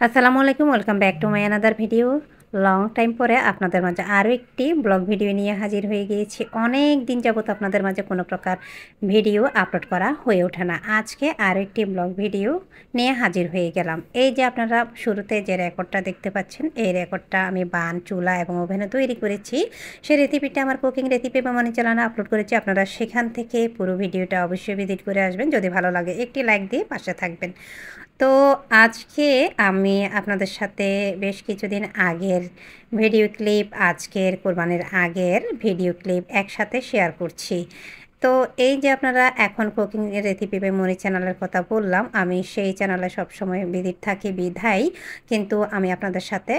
আসসালামু আলাইকুম, welcome back to my another video. Long time পরে আপনাদের মাঝে আরও একটি ব্লগ ভিডিও নিয়ে হাজির হয়ে গিয়েছি। অনেক দিন যাবত আপনাদের মাঝে কোনো প্রকার ভিডিও আপলোড করা হয়ে ওঠে না। আজকে আরও একটি ব্লগ ভিডিও নিয়ে হাজির হয়ে গেলাম। এই যে আপনারা শুরুতে যে রেকর্ডটা দেখতে পাচ্ছেন, এই রেকর্ডটা আমি বান, চুলা এবং ওভেনে তৈরি করেছি। সেই রেসিপিটা আমার কুকিং রেসিপি বা মানি চ্যানেলে আপলোড করেছি। আপনারা সেখান থেকে পুরো ভিডিওটা অবশ্যই ভিজিট করে আসবেন। যদি ভালো লাগে একটি লাইক দিয়ে পাশে থাকবেন। তো আজকে আমি আপনাদের সাথে বেশ কিছুদিন আগের ভিডিও ক্লিপ, আজকের কোরবানির আগের ভিডিও ক্লিপ একসাথে শেয়ার করছি। তো এই যে আপনারা এখন কুকিং রেসিপি বা মনি চ্যানেলের কথা বললাম, আমি সেই চ্যানেলে সবসময় ভিজিট থাকি বিধায় কিন্তু আমি আপনাদের সাথে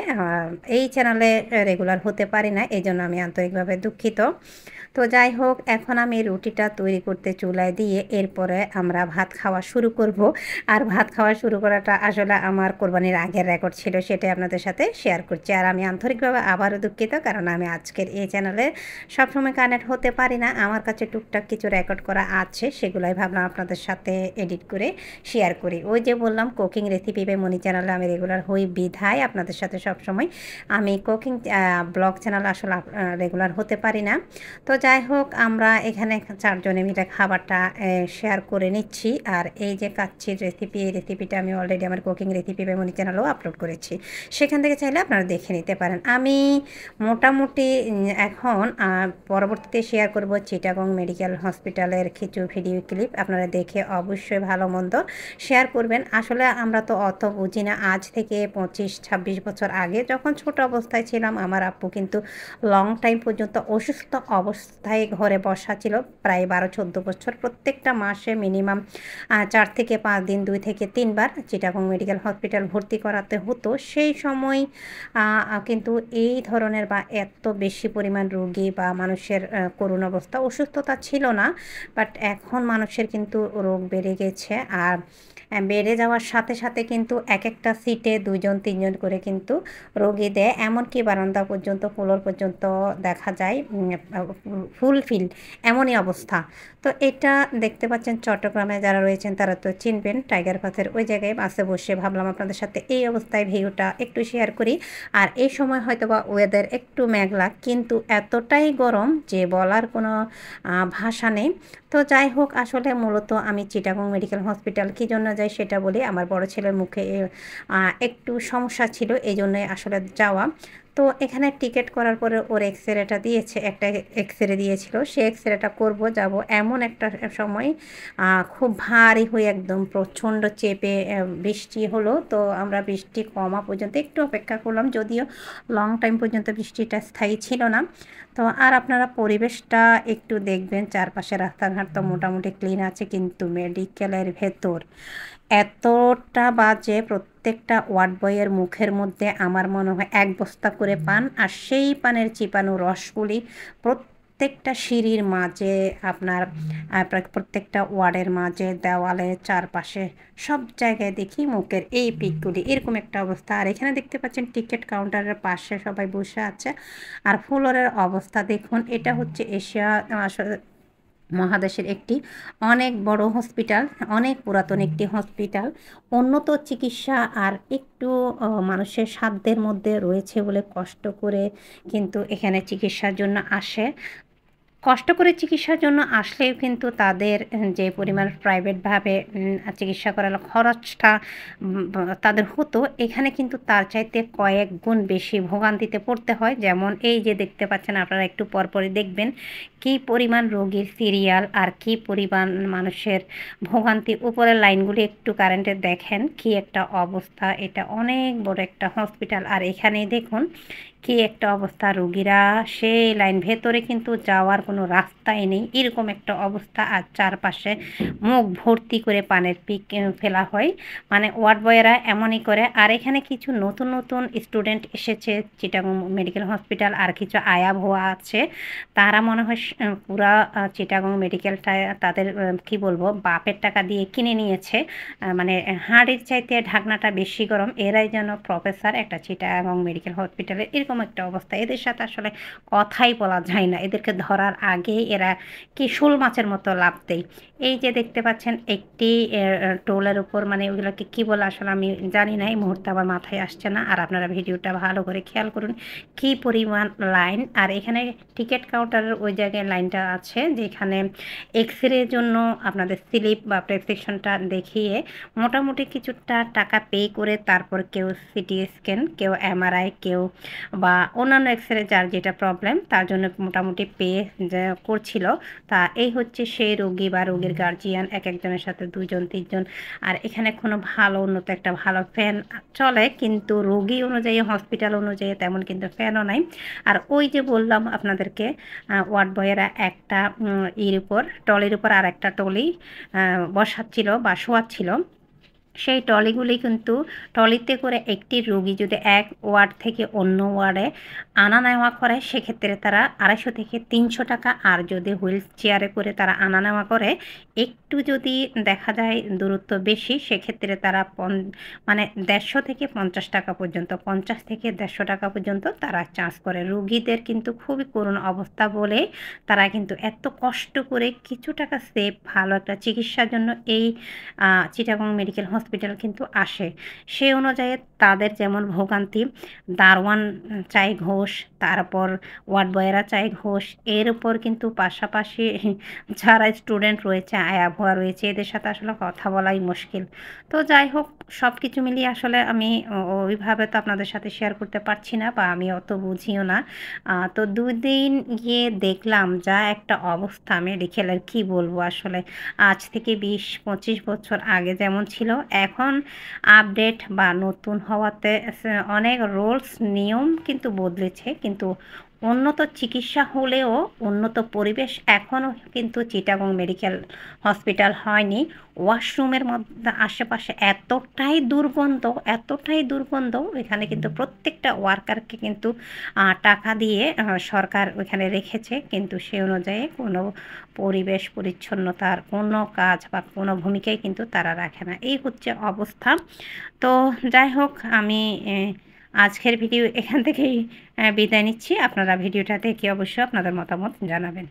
এই চ্যানেলে রেগুলার হতে পারি না, এই জন্য আমি আন্তরিকভাবে দুঃখিত। তো যাই হোক, এখন আমি রুটিটা তৈরি করতে চুলায় দিয়ে এরপরে আমরা ভাত খাওয়া শুরু করব। আর ভাত খাওয়া শুরু করাটা আসলে আমার কোরবানির আগের রেকর্ড ছিল, সেটাই আপনাদের সাথে শেয়ার করছি। আর আমি আন্তরিকভাবে আবারও দুঃখিত, কারণ আমি আজকের এই চ্যানেলে সবসময় কানেক্ট হতে পারি না। আমার কাছে টুকটাক কিছু রেকর্ড করা আছে, সেগুলাই ভাবলাম আপনাদের সাথে এডিট করে শেয়ার করি। ওই যে বললাম, কুকিং রেসিপি বা মনি চ্যানেলে আমি রেগুলার হই বিধায় আপনাদের সাথে সবসময় আমি কুকিং ব্লগ চ্যানেল আসলে রেগুলার হতে পারি না। তো যাই হোক, আমরা এখানে 4 জনে মিলে খাবারটা শেয়ার করে নিচ্ছি। আর এই যে কাচ্চির রেসিপি, এই রেসিপিটা আমি অলরেডি আমার কুকিং রেসিপি বা মনি চ্যানেলেও আপলোড করেছি, সেখান থেকে চাইলে আপনারা দেখে নিতে পারেন। আমি মোটামুটি এখন পরবর্তীতে শেয়ার করব চিটাগং মেডিকেল হসপিটালের কিছু ভিডিও ক্লিপ। আপনারা দেখে অবশ্যই ভালো মন্দ শেয়ার করবেন। আসলে আমরা তো অত বুঝি না। আজ থেকে 25-26 বছর আগে যখন ছোট অবস্থায় ছিলাম, আমার আব্বু কিন্তু লং টাইম পর্যন্ত অসুস্থ অবস্থায় ঘরে বসা ছিল, প্রায় 12-14 বছর। প্রত্যেকটা মাসে মিনিমাম 4 থেকে 5 দিন, 2 থেকে 3 বার চিটাগং মেডিকেল হসপিটাল ভর্তি করাতে হতো। সেই সময় কিন্তু এই ধরনের বা এত বেশি পরিমাণ রোগী বা মানুষের করুণ অবস্থা, অসুস্থতা ছিল না। বাট এখন মানুষের কিন্তু রোগ বেড়ে গেছে। আর বেড়ে যাওয়ার সাথে সাথে কিন্তু এক একটা সিটে 2-3 জন করে কিন্তু রোগী দেয়। এমনকি বারান্দা পর্যন্ত, ফ্লোর পর্যন্ত দেখা যায় ফুলফিল, এমনই অবস্থা। তো এটা দেখতে পাচ্ছেন চট্টগ্রামে যারা রয়েছেন তারা তো চিনবেন, টাইগার পাথের ওই জায়গায় বাসে বসে ভাবলাম আপনাদের সাথে এই অবস্থায় ভিউটা একটু শেয়ার করি। আর এই সময় হয়তো বা ওয়েদার একটু মেঘলা, কিন্তু এতটাই গরম যে বলার কোনো ভাষা নেই। তো যাই হোক, আসলে মূলত আমি চিটাগং মেডিকেল হসপিটাল কী জন্য যাই সেটা বলি। আমার বড় ছেলের মুখে একটু সমস্যা ছিল, এই জন্যই আসলে যাওয়া। তো এখানে টিকিট করার পরে ওর এক্সরেটা দিয়েছে, একটা এক্সরে দিয়েছিল, সে এক্সরেটা করব যাব এমন একটা সময় খুব ভারী হয়ে একদম প্রচণ্ড চেপে বৃষ্টি হলো। তো আমরা বৃষ্টি কমা পর্যন্ত একটু অপেক্ষা করলাম, যদিও লং টাইম পর্যন্ত বৃষ্টিটা স্থায়ী ছিল না। তো আর আপনারা পরিবেশটা একটু দেখবেন, চারপাশে রাস্তাঘাট তো মোটামুটি ক্লিন আছে, কিন্তু মেডিকেলের ভেতর এতটা বাজে। প্রত্যেকটা ওয়ার্ড বয়ের মুখের মধ্যে আমার মনে হয় 1 বস্তা করে পান, আর সেই পানের চিপানো রসগুলি প্রত্যেকটা সিঁড়ির মাঝে, আপনার প্রত্যেকটা ওয়ার্ডের মাঝে, দেওয়ালে, চারপাশে সব জায়গায় দেখি মুখের এই পিকগুলি, এরকম একটা অবস্থা। আর এখানে দেখতে পাচ্ছেন টিকিট কাউন্টারের পাশে সবাই বসে আছে। আর ফ্লোরের অবস্থা দেখুন, এটা হচ্ছে এশিয়া মহাদেশের একটি অনেক বড় হসপিটাল, অনেক পুরাতন একটি হসপিটাল। উন্নত চিকিৎসা আর একটু মানুষের সাধ্যের মধ্যে রয়েছে বলে কষ্ট করে কিন্তু এখানে চিকিৎসার জন্য আসে। কষ্ট করে চিকিৎসার জন্য আসলেও কিন্তু তাদের যে পরিমাণ প্রাইভেটভাবে চিকিৎসা করার খরচটা তাদের হতো, এখানে কিন্তু তার চাইতে কয়েক গুণ বেশি ভোগান্তিতে পড়তে হয়। যেমন এই যে দেখতে পাচ্ছেন, আপনারা একটু পরপরই দেখবেন কী পরিমাণ রোগীর সিরিয়াল আর কী পরিমাণ মানুষের ভোগান্তি। উপরের লাইনগুলি একটু কারেন্টের দেখেন কী একটা অবস্থা। এটা অনেক বড় একটা হসপিটাল। আর এখানেই দেখুন কী একটা অবস্থা, রোগীরা সেই লাইন, ভেতরে কিন্তু যাওয়ার কোনো রাস্তাই নেই, এরকম একটা অবস্থা। আর চারপাশে মুখ ভর্তি করে পানের পিক ফেলা হয়, মানে ওয়ার্ড বয়েরা এমনই করে। আর এখানে কিছু নতুন নতুন স্টুডেন্ট এসেছে চিটাগং মেডিকেল হসপিটাল, আর কিছু আয়া ভুয়া আছে। তারা মনে হয় পুরা চিটাগং মেডিকেলটা তাদের কি বলবো, বাপের টাকা দিয়ে কিনে নিয়েছে। মানে হাঁড়ির চাইতে ঢাকনাটা বেশি গরম, এরাই যেন প্রফেসর একটা চিটাগং মেডিকেল হসপিটালে, এরকম একটা অবস্থা। এদের সাথে আসলে কথাই বলা যায় না, এদেরকে ধরার আগে এরা কি শোল মাছের মতো লাফ দেয়। এই যে দেখতে পাচ্ছেন একটি টোলের উপর মানে ওগুলোকে কী বলে আসলে আমি জানি না, এই মুহূর্তে আমার মাথায় আসছে না। আর আপনারা ভিডিওটা ভালো করে খেয়াল করুন কী পরিমাণ লাইন। আর এখানে টিকিট কাউন্টারের ওই জায়গায় লাইনটা আছে যেখানে এক্স-রের জন্য আপনাদের স্লিপ বা প্রেসক্রিপশনটা দেখিয়ে মোটামুটি কিছুটা টাকা পে করে তারপর কেউ সিটি স্ক্যান, কেউ এমআরআই, কেউ বা অন্যান্য এক্স-রে যার যেটা প্রবলেম তার জন্য মোটামুটি পে করছিল। তা এই হচ্ছে সেই রোগী বা রোগীর গার্জিয়ান, এক একজনের সাথে 2 জন 3 জন। আর এখানে কোনো ভালো উন্নত একটা ভালো ফ্যান চলে, কিন্তু রোগী অনুযায়ী হসপিটাল অনুযায়ী তেমন কিন্তু ফ্যানও নাই। আর ওই যে বললাম আপনাদেরকে ওয়ার্ড বয়েরা একটা টলির উপর আর একটা টলি বসাচ্ছিল বা শোয়াচ্ছিল। সেই ট্রলিগুলি কিন্তু ট্রলিতে করে একটি রোগী যদি এক ওয়ার্ড থেকে অন্য ওয়ার্ডে আনা নেওয়া করে সেক্ষেত্রে তারা 250 থেকে 300 টাকা। আর যদি হুইল চেয়ারে করে তারা আনা নেওয়া করে একটু যদি দেখা যায় দূরত্ব বেশি সেক্ষেত্রে তারা মানে 150 থেকে 50 টাকা পর্যন্ত, 50 থেকে 150 টাকা পর্যন্ত তারা চার্জ করে। রোগীদের কিন্তু খুবই করুণ অবস্থা বলে তারা কিন্তু এত কষ্ট করে কিছু টাকা সেভ ভালো একটা চিকিৎসার জন্য এই চিটাগং মেডিকেল হসপিটাল কিন্তু আসে। সে অনুযায়ী তাদের যেমন ভোগান্তি, দারোয়ান চাই ঘোষ, তারপর ওয়ার্ড বয়েরা চাই ঘোষ, এর উপর কিন্তু পাশাপাশি যারা স্টুডেন্ট রয়েছে, আয়া ভুয়া রয়েছে, এদের সাথে আসলে কথা বলাই মুশকিল। তো যাই হোক, সব কিছু মিলিয়ে আসলে আমি ওইভাবে তো আপনাদের সাথে শেয়ার করতে পারছি না বা আমি অত বুঝিও না। তো 2 দিন গিয়ে দেখলাম যা একটা অবস্থা মেডিকেলের, কী বলবো আসলে। আজ থেকে 20-25 বছর আগে যেমন ছিল, এখন আপডেট বা নতুন হওয়াতে অনেক রুলস নিয়ম কিন্তু বদলেছে, কিন্তু উন্নত চিকিৎসা হলেও উন্নত পরিবেশ এখনও কিন্তু চিটাগং মেডিকেল হসপিটাল হয়নি। ওয়াশরুমের মধ্যে আশেপাশে এতটাই দুর্গন্ধ, এখানে কিন্তু প্রত্যেকটা ওয়ার্কারকে কিন্তু টাকা দিয়ে সরকার ওইখানে রেখেছে, কিন্তু সে অনুযায়ী কোনো পরিবেশ পরিচ্ছন্নতার কোনো কাজ বা কোনো ভূমিকাই কিন্তু তারা রাখে না। এই হচ্ছে অবস্থা। তো যাই হোক, আমি আজকের ভিডিও এখান থেকেই বিদায় নিচ্ছি। আপনারা ভিডিওটা দেখে অবশ্যই আপনাদের মতামত জানাবেন।